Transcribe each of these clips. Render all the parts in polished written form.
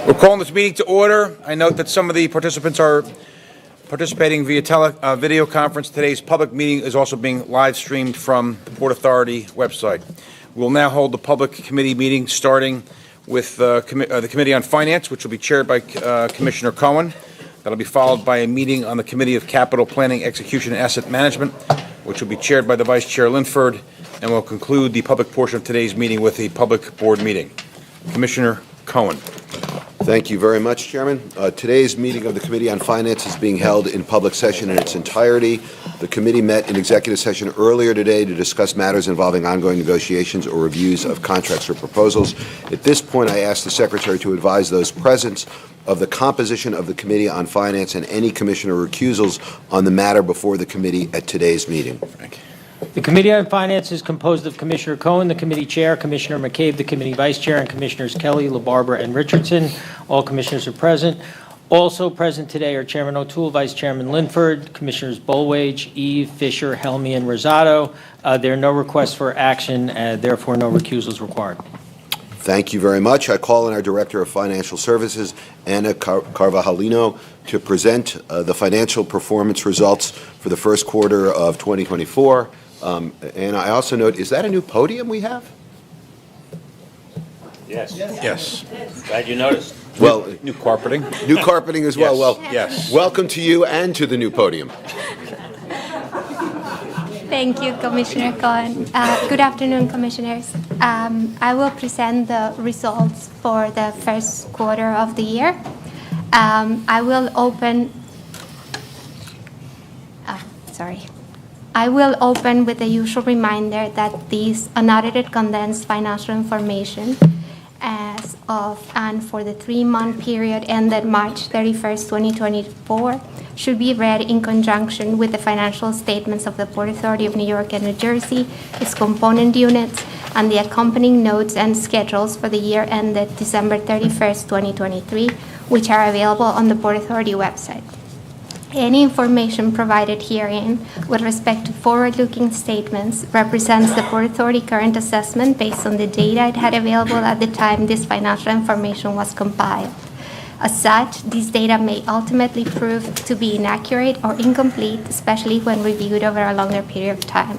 We're calling this meeting to order. I note that some of the participants are participating via video conference. Today's public meeting is also being live streamed from the Port Authority website. We will now hold the public committee meeting, starting with the Committee on Finance, which will be chaired by Commissioner Cohen. That'll be followed by a meeting on the Committee of Capital Planning, Execution, and Asset Management, which will be chaired by the Vice Chair Linford, and we'll conclude the public portion of today's meeting with a public board meeting. Commissioner Cohen. Thank you very much, Chairman. Today's meeting of the Committee on Finance is being held in public session in its entirety. The committee met in executive session earlier today to discuss matters involving ongoing negotiations or reviews of contracts or proposals. At this point, I ask the Secretary to advise those present of the composition of the Committee on Finance and any commissioner recusals on the matter before the committee at today's meeting. The Committee on Finance is composed of Commissioner Cohen, the committee chair, Commissioner McCabe, the committee vice chair, and Commissioners Kelly, LaBarbera, and Richardson. All commissioners are present. Also present today are Chairman O'Toole, Vice Chairman Linford, Commissioners Bolwage, Eve, Fisher, Helmy, and Rosado. There are no requests for action, therefore no recusals required. Thank you very much. I call on our Director of Financial Services, Anna Carvajalino, to present the financial performance results for the first quarter of 2024. And I also note, is that a new podium we have? Yes. Glad you noticed. Well, New carpeting. new carpeting as well. Yes. Well, Yes. welcome to you and to the new podium. Thank you, Commissioner Cohen. Good afternoon, Commissioners. I will present the results for the first quarter of the year. I will open with the usual reminder that these unaudited condensed financial information as of and for the 3-month period ended March 31st, 2024 should be read in conjunction with the financial statements of the Port Authority of New York and New Jersey, its component units, and the accompanying notes and schedules for the year ended December 31st, 2023, which are available on the Port Authority website. Any information provided herein with respect to forward-looking statements represents the Port Authority current assessment based on the data it had available at the time this financial information was compiled. As such, these data may ultimately prove to be inaccurate or incomplete, especially when reviewed over a longer period of time.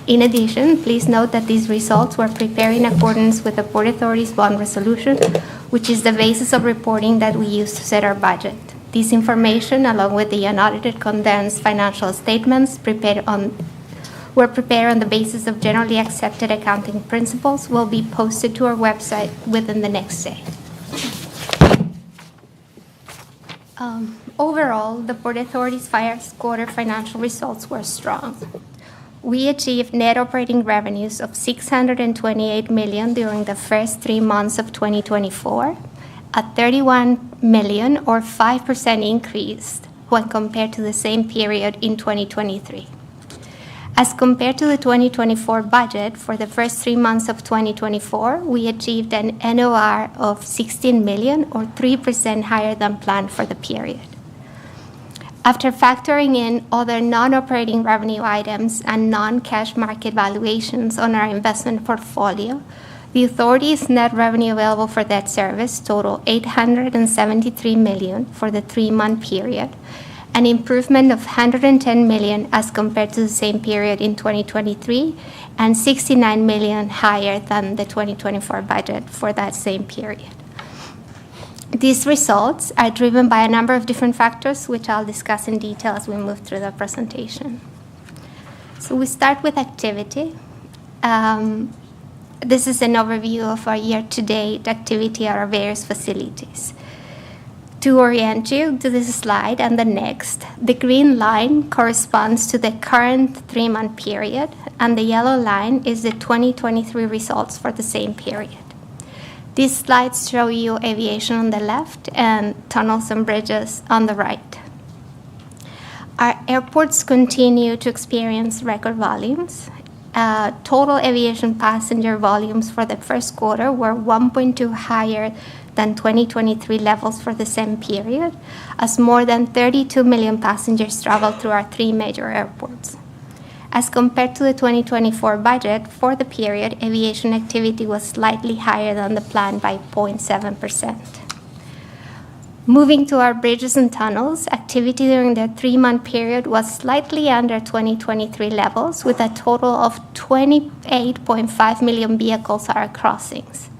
In addition, please note that these results were prepared in accordance with the Port Authority's bond resolution, which is the basis of reporting that we use to set our budget. This information, along with the unaudited condensed financial statements were prepared on the basis of generally accepted accounting principles, will be posted to our website within the next day. Overall, the Port Authority's first quarter financial results were strong. We achieved net operating revenues of $628 million during the first 3 months of 2024, a $31 million or 5% increase when compared to the same period in 2023. As compared to the 2024 budget, for the first 3 months of 2024, we achieved an NOR of $16 million or 3% higher than planned for the period. After factoring in other non-operating revenue items and non-cash market valuations on our investment portfolio, the authority's net revenue available for debt service totaled $873 million for the 3-month period, an improvement of $110 million as compared to the same period in 2023, and $69 million higher than the 2024 budget for that same period. These results are driven by a number of different factors, which I'll discuss in detail as we move through the presentation. So we start with activity. This is an overview of our year-to-date activity at our various facilities. To orient you to this slide and the next, the green line corresponds to the current 3-month period, and the yellow line is the 2023 results for the same period. These slides show you aviation on the left and tunnels and bridges on the right. Our airports continue to experience record volumes. Total aviation passenger volumes for the first quarter were 1.2 higher than 2023 levels for the same period, as more than 32 million passengers traveled through our 3 major airports. As compared to the 2024 budget, for the period, aviation activity was slightly higher than the plan by 0.7%. Moving to our bridges and tunnels, activity during the 3-month period was slightly under 2023 levels, with a total of 28.5 million vehicles at our crossings.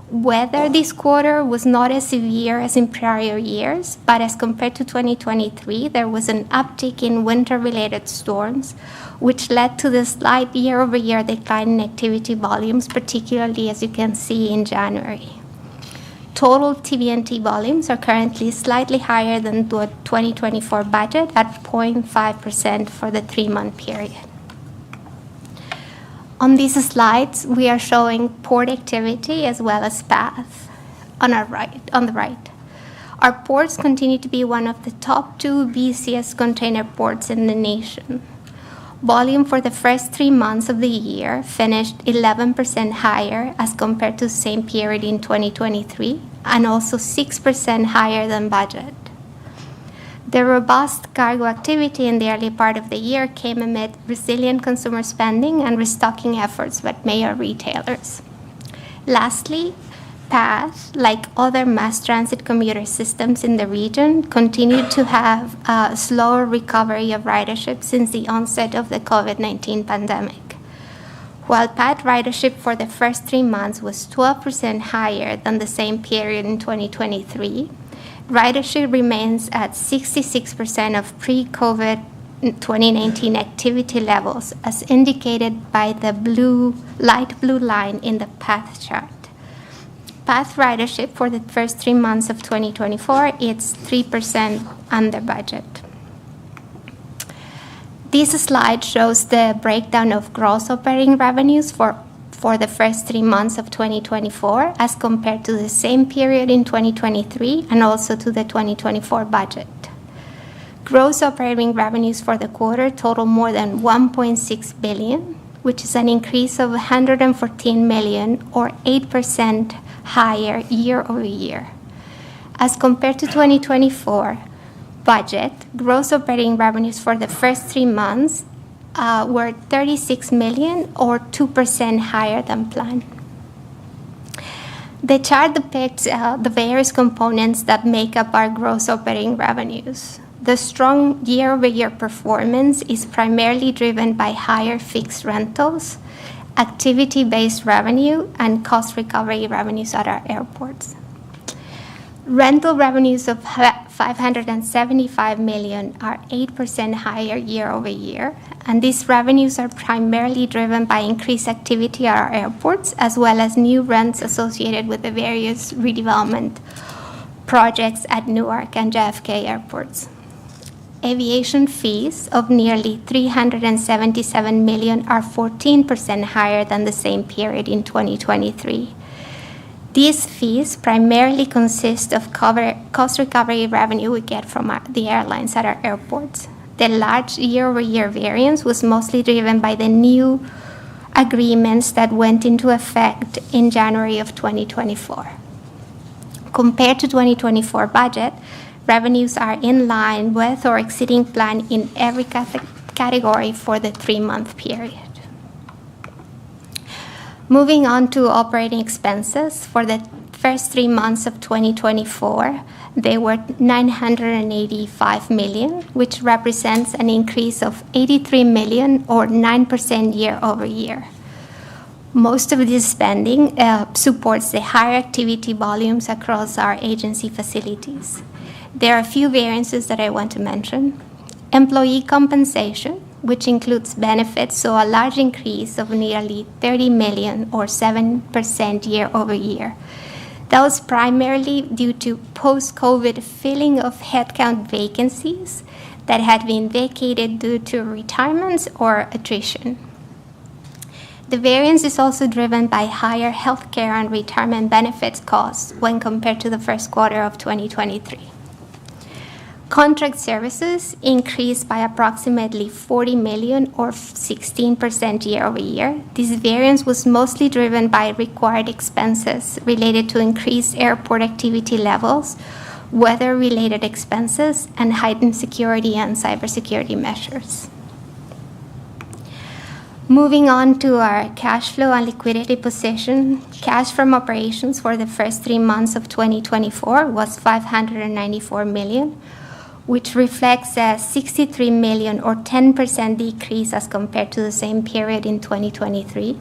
Weather this quarter was not as severe as in prior years, but as compared to 2023, there was an uptick in winter-related storms, which led to the slight year-over-year decline in activity volumes, particularly as you can see in January. Total TBNT volumes are currently slightly higher than the 2024 budget at 0.5% for the 3-month period. On these slides, we are showing port activity as well as path on the right. Our ports continue to be one of the top 2 busiest container ports in the nation. Volume for the first 3 months of the year finished 11% higher as compared to the same period in 2023, and also 6% higher than budget. The robust cargo activity in the early part of the year came amid resilient consumer spending and restocking efforts by major retailers. Lastly, PATH, like other mass transit commuter systems in the region, continued to have a slower recovery of ridership since the onset of the COVID-19 pandemic. While PATH ridership for the first 3 months was 12% higher than the same period in 2023, ridership remains at 66% of pre-COVID 2019 activity levels, as indicated by the light blue line in the PATH chart. PATH ridership for the first 3 months of 2024 is 3% under budget. This slide shows the breakdown of gross operating revenues for the first 3 months of 2024 as compared to the same period in 2023 and also to the 2024 budget. Gross operating revenues for the quarter total more than 1.6 billion, which is an increase of 114 million or 8% higher year over year. As compared to 2024 budget, gross operating revenues for the first 3 months were 36 million or 2% higher than planned. The chart depicts the various components that make up our gross operating revenues. The strong year-over-year performance is primarily driven by higher fixed rentals, activity-based revenue, and cost recovery revenues at our airports. Rental revenues of 575 million are 8% higher year over year, and these revenues are primarily driven by increased activity at our airports, as well as new rents associated with the various redevelopment projects at Newark and JFK airports. Aviation fees of nearly 377 million are 14% higher than the same period in 2023. These fees primarily consist of cost recovery revenue we get from the airlines at our airports. The large year-over-year variance was mostly driven by the new agreements that went into effect in January of 2024. Compared to 2024 budget, revenues are in line with or exceeding plan in every category for the 3-month period. Moving on to operating expenses, for the first 3 months of 2024, they were 985 million, which represents an increase of 83 million or 9% year over year. Most of this spending supports the higher activity volumes across our agency facilities. There are a few variances that I want to mention. Employee compensation, which includes benefits, saw a large increase of nearly 30 million or 7% year over year. That was primarily due to post-COVID filling of headcount vacancies that had been vacated due to retirements or attrition. The variance is also driven by higher healthcare and retirement benefits costs when compared to the first quarter of 2023. Contract services increased by approximately 40 million or 16% year over year. This variance was mostly driven by required expenses related to increased airport activity levels, weather-related expenses, and heightened security and cybersecurity measures. Moving on to our cash flow and liquidity position, cash from operations for the first 3 months of 2024 was $594 million, which reflects a $63 million or 10% decrease as compared to the same period in 2023.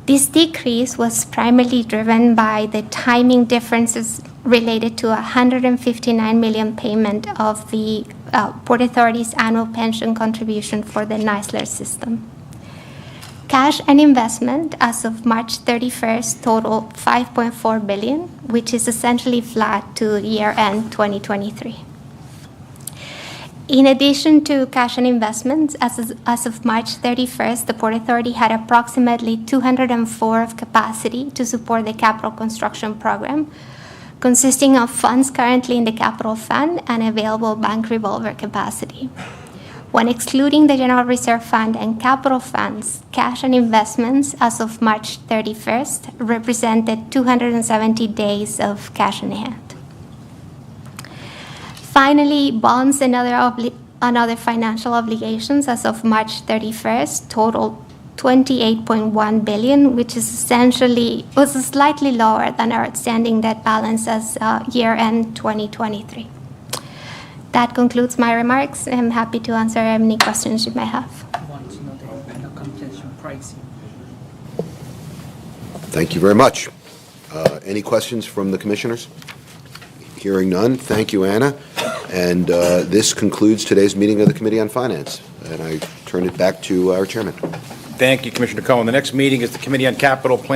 This decrease was primarily driven by the timing differences related to a $159 million payment of the Port Authority's annual pension contribution for the Nisler system. Cash and investment as of March 31st total $5.4 billion, which is essentially flat to year-end 2023. In addition to cash and investments, as of March 31st, the Port Authority had approximately 204 of capacity to support the capital construction program, consisting of funds currently in the capital fund and available bank revolver capacity. When excluding the General Reserve Fund and capital funds, cash and investments as of March 31st represented 270 days of cash in hand. Finally, bonds and other financial obligations as of March 31st totaled $28.1 billion, which is was slightly lower than our outstanding debt balance as year-end 2023. That concludes my remarks. I'm happy to answer any questions you may have. Want to know the competition pricing. Thank you very much. Any questions from the commissioners? Hearing none, thank you, Anna. And this concludes today's meeting of the Committee on Finance. And I turn it back to our chairman. Thank you, Commissioner Cohen. The next meeting is the Committee on Capital Planning.